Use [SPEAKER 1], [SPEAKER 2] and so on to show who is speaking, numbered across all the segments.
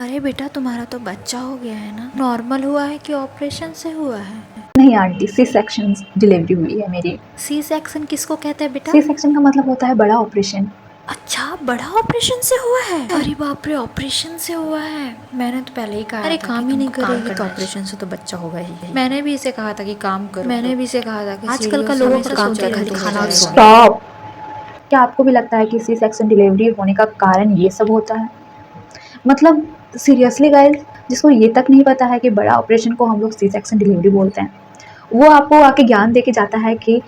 [SPEAKER 1] अरे बेटा, तुम्हारा तो बच्चा हो गया है ना? नॉर्मल हुआ है कि ऑपरेशन से हुआ है?
[SPEAKER 2] नहीं आंटी, सी सेक्शन डिलीवरी हुई है मेरी।
[SPEAKER 1] सी सेक्शन किसको कहते हैं बेटा?
[SPEAKER 2] सी सेक्शन का मतलब होता है बड़ा ऑपरेशन।
[SPEAKER 1] अच्छा, बड़ा ऑपरेशन से हुआ है? अरे बाप रे, ऑपरेशन से हुआ है। मैंने तो पहले ही कहा अरे था काम कि ही नहीं तुमको काम करेगी तो करना ऑपरेशन से तो बच्चा होगा ही। मैंने भी इसे कहा था कि काम करो। मैंने भी इसे कहा था कि आजकल का सीढ़ियों से लोगों हमेशा का काम सोते क्या रहते खाली हो खाना और जाएगा। सोना।
[SPEAKER 2] स्टॉप। क्या आपको भी लगता है कि सी सेक्शन डिलीवरी होने का कारण ये सब होता है? मतलब सीरियसली गाइस, जिसको ये तक नहीं पता है कि बड़ा ऑपरेशन को हम लोग सी सेक्शन डिलीवरी बोलते हैं, वो आपको आके ज्ञान दे के जाता है कि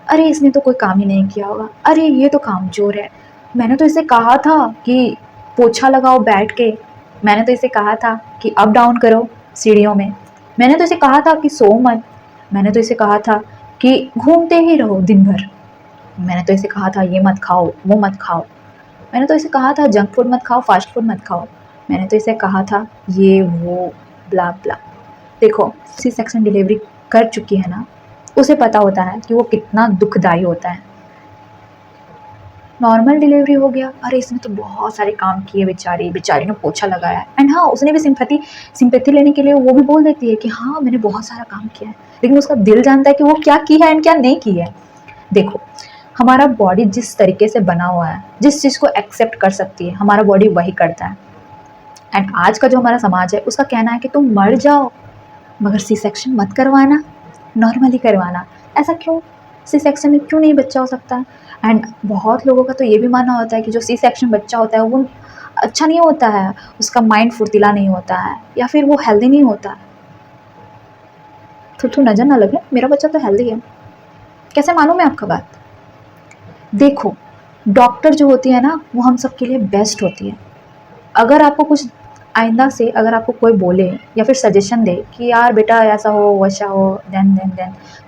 [SPEAKER 2] अरे इसने तो कोई काम ही नहीं किया होगा, अरे ये तो कामचोर है, मैंने तो इसे कहा था कि पोछा लगाओ बैठ के, मैंने तो इसे कहा था कि अप डाउन करो सीढ़ियों में, मैंने तो इसे कहा था कि सो मत, मैंने तो इसे कहा था कि घूमते ही रहो दिन भर, मैंने तो इसे कहा था ये मत खाओ वो मत खाओ, मैंने तो इसे कहा था जंक फूड मत खाओ फास्ट फूड मत खाओ, मैंने तो इसे कहा था ये वो ब्ला ब्ला। देखो, सी सेक्शन डिलीवरी कर चुकी है ना, उसे पता होता है कि वो कितना दुखदाई होता है। नॉर्मल डिलीवरी हो गया, अरे इसने तो बहुत सारे काम किए, बेचारी बेचारी ने पोछा लगाया है, एंड हाँ उसने भी सिंपैथी लेने के लिए वो भी बोल देती है कि हाँ मैंने बहुत सारा काम किया है, लेकिन उसका दिल जानता है कि वो क्या की है एंड क्या नहीं की है। देखो, हमारा बॉडी जिस तरीके से बना हुआ है, जिस चीज़ को एक्सेप्ट कर सकती है, हमारा बॉडी वही करता है। एंड आज का जो हमारा समाज है उसका कहना है कि तुम मर जाओ मगर सी सेक्शन मत करवाना, नॉर्मली करवाना। ऐसा क्यों? सी सेक्शन में क्यों नहीं बच्चा हो सकता? एंड बहुत लोगों का तो ये भी मानना होता है कि जो सी सेक्शन बच्चा होता है वो अच्छा नहीं होता है, उसका माइंड फुर्तीला नहीं होता है, या फिर वो हेल्दी नहीं होता है। तो नज़र ना लगे, मेरा बच्चा तो हेल्दी है। कैसे मालूम है आपका बात? देखो, डॉक्टर जो होती है ना वो हम सबके लिए बेस्ट होती है। अगर आपको कुछ आइंदा से अगर आपको कोई बोले या फिर सजेशन दे कि यार बेटा ऐसा हो वैसा हो, देन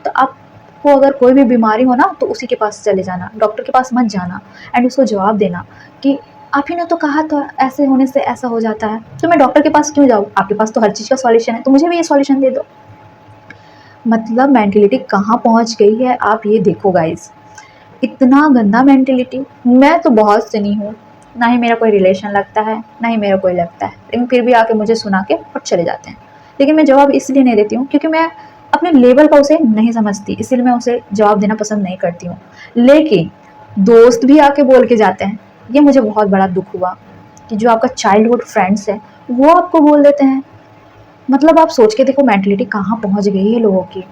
[SPEAKER 2] तो आपको अगर कोई भी बीमारी हो ना तो उसी के पास चले जाना, डॉक्टर के पास मत जाना, एंड उसको जवाब देना कि आप ही ने तो कहा था ऐसे होने से ऐसा हो जाता है, तो मैं डॉक्टर के पास क्यों जाऊँ, आपके पास तो हर चीज़ का सॉल्यूशन है, तो मुझे भी ये सॉल्यूशन दे दो। मतलब मेंटेलिटी कहाँ पहुँच गई है आप ये देखो गाइस, इतना गंदा मेंटेलिटी। मैं तो बहुत सुनी हूँ, ना ही मेरा कोई रिलेशन लगता है ना ही मेरा कोई लगता है, लेकिन फिर भी आके मुझे सुना के और चले जाते हैं। लेकिन मैं जवाब इसलिए नहीं देती हूँ क्योंकि मैं अपने लेवल का उसे नहीं समझती, इसलिए मैं उसे जवाब देना पसंद नहीं करती हूँ। लेकिन दोस्त भी आके बोल के जाते हैं, ये मुझे बहुत बड़ा दुख हुआ कि जो आपका चाइल्डहुड फ्रेंड्स है वो आपको बोल देते हैं। मतलब आप सोच के देखो मेंटलिटी कहाँ पहुँच गई है लोगों की।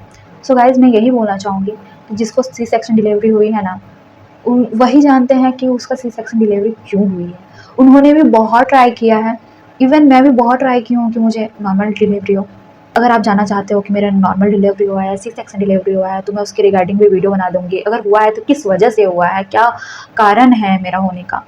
[SPEAKER 2] सो गाइज मैं यही बोलना चाहूँगी कि जिसको सी सेक्शन डिलीवरी हुई है ना, वही जानते हैं कि उसका सी सेक्शन डिलीवरी क्यों हुई है। उन्होंने भी बहुत ट्राई किया है, इवन मैं भी बहुत ट्राई की हूँ कि मुझे नॉर्मल डिलीवरी हो। अगर आप जानना चाहते हो कि मेरा नॉर्मल डिलीवरी हुआ है सी सेक्शन डिलीवरी हुआ है तो मैं उसके रिगार्डिंग भी वीडियो बना दूंगी, अगर हुआ है तो किस वजह से हुआ है, क्या कारण है मेरा होने का,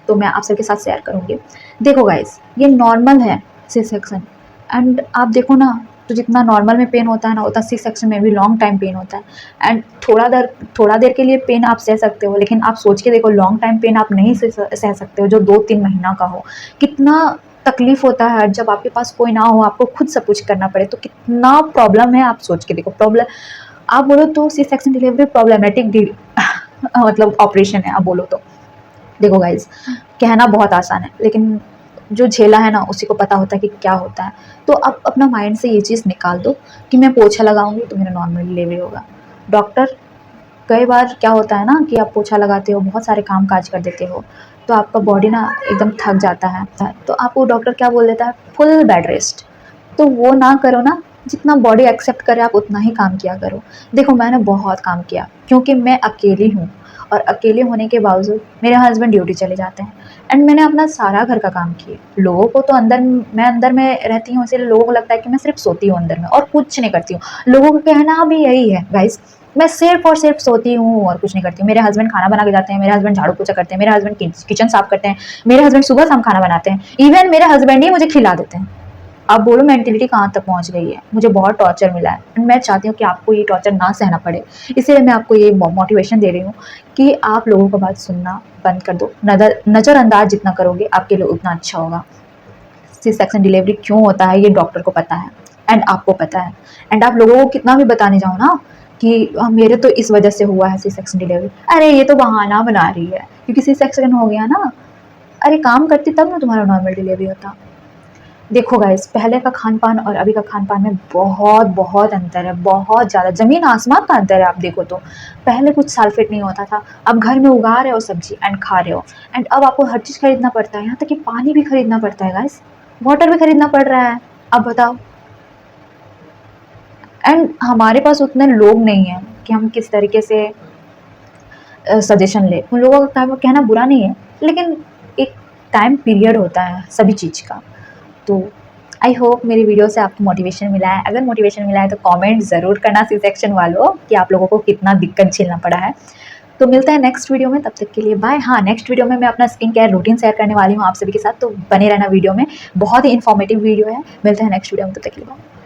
[SPEAKER 2] तो मैं आप सबके साथ शेयर करूँगी। देखो गाइस, ये नॉर्मल है सी सेक्शन, एंड आप देखो ना, तो जितना नॉर्मल में पेन होता है ना उतना सी सेक्शन में भी लॉन्ग टाइम पेन होता है। एंड थोड़ा देर के लिए पेन आप सह सकते हो, लेकिन आप सोच के देखो लॉन्ग टाइम पेन आप नहीं सह सकते हो जो 2-3 महीना का हो। कितना तकलीफ होता है जब आपके पास कोई ना हो, आपको खुद सब कुछ करना पड़े, तो कितना प्रॉब्लम है। आप सोच के देखो, प्रॉब्लम आप बोलो तो सी सेक्शन डिलीवरी प्रॉब्लमेटिक मतलब ऑपरेशन है आप बोलो तो। देखो गाइज, कहना बहुत आसान है लेकिन जो झेला है ना उसी को पता होता है कि क्या होता है। तो आप अपना माइंड से ये चीज़ निकाल दो कि मैं पोछा लगाऊंगी तो मेरा नॉर्मल डिलीवरी होगा। डॉक्टर, कई बार क्या होता है ना कि आप पोछा लगाते हो, बहुत सारे काम काज कर देते हो, तो आपका बॉडी ना एकदम थक जाता है, तो आपको डॉक्टर क्या बोल देता है, फुल बेड रेस्ट। तो वो ना करो ना, जितना बॉडी एक्सेप्ट करे आप उतना ही काम किया करो। देखो मैंने बहुत काम किया क्योंकि मैं अकेली हूँ, और अकेले होने के बावजूद मेरे हस्बैंड ड्यूटी चले जाते हैं, एंड मैंने अपना सारा घर का काम किया। लोगों को तो मैं अंदर में रहती हूँ इसलिए लोगों को लगता है कि मैं सिर्फ सोती हूँ अंदर में और कुछ नहीं करती हूँ। लोगों का कहना भी यही है गाइस, मैं सिर्फ और सिर्फ सोती हूँ और कुछ नहीं करती हूँ। मेरे हस्बैंड खाना बना के जाते हैं, मेरे हस्बैंड झाड़ू पोछा करते हैं, मेरे हस्बैंड किचन साफ करते हैं, मेरे हस्बैंड सुबह शाम खाना बनाते हैं, इवन मेरे हस्बैंड ही मुझे खिला देते हैं। आप बोलो मेंटेलिटी कहाँ तक पहुँच गई है। मुझे बहुत टॉर्चर मिला है एंड मैं चाहती हूँ कि आपको ये टॉर्चर ना सहना पड़े, इसीलिए मैं आपको ये मोटिवेशन दे रही हूँ कि आप लोगों को बात सुनना बंद कर दो। नज़रअंदाज जितना करोगे आपके लिए उतना अच्छा होगा। सी सेक्शन डिलीवरी क्यों होता है ये डॉक्टर को पता है एंड आपको पता है, एंड आप लोगों को कितना भी बताने जाओ ना कि मेरे तो इस वजह से हुआ है सी सेक्शन डिलीवरी, अरे ये तो बहाना बना रही है क्योंकि सी सेक्शन हो गया ना, अरे काम करती तब ना तुम्हारा नॉर्मल डिलीवरी होता। देखो गाइस, पहले का खान पान और अभी का खान पान में बहुत बहुत अंतर है, बहुत ज़्यादा, ज़मीन आसमान का अंतर है। आप देखो तो पहले कुछ सल्फेट नहीं होता था, अब घर में उगा रहे हो सब्जी एंड खा रहे हो, एंड अब आपको हर चीज़ खरीदना पड़ता है, यहाँ तक कि पानी भी खरीदना पड़ता है गाइस, वाटर भी खरीदना पड़ रहा है। अब बताओ, एंड हमारे पास उतने लोग नहीं हैं कि हम किस तरीके से सजेशन ले। उन लोगों का कहना बुरा नहीं है, लेकिन एक टाइम पीरियड होता है सभी चीज़ का। तो आई होप मेरी वीडियो से आपको मोटिवेशन मिला है। अगर मोटिवेशन मिला है तो कमेंट ज़रूर करना सी सेक्शन वालों कि आप लोगों को कितना दिक्कत झेलना पड़ा है। तो मिलते हैं नेक्स्ट वीडियो में, तब तक के लिए बाय। हाँ, नेक्स्ट वीडियो में मैं अपना स्किन केयर रूटीन शेयर करने वाली हूँ आप सभी के साथ, तो बने रहना वीडियो में, बहुत ही इन्फॉर्मेटिव वीडियो है। मिलते हैं नेक्स्ट वीडियो में, तब तक के लिए बाय।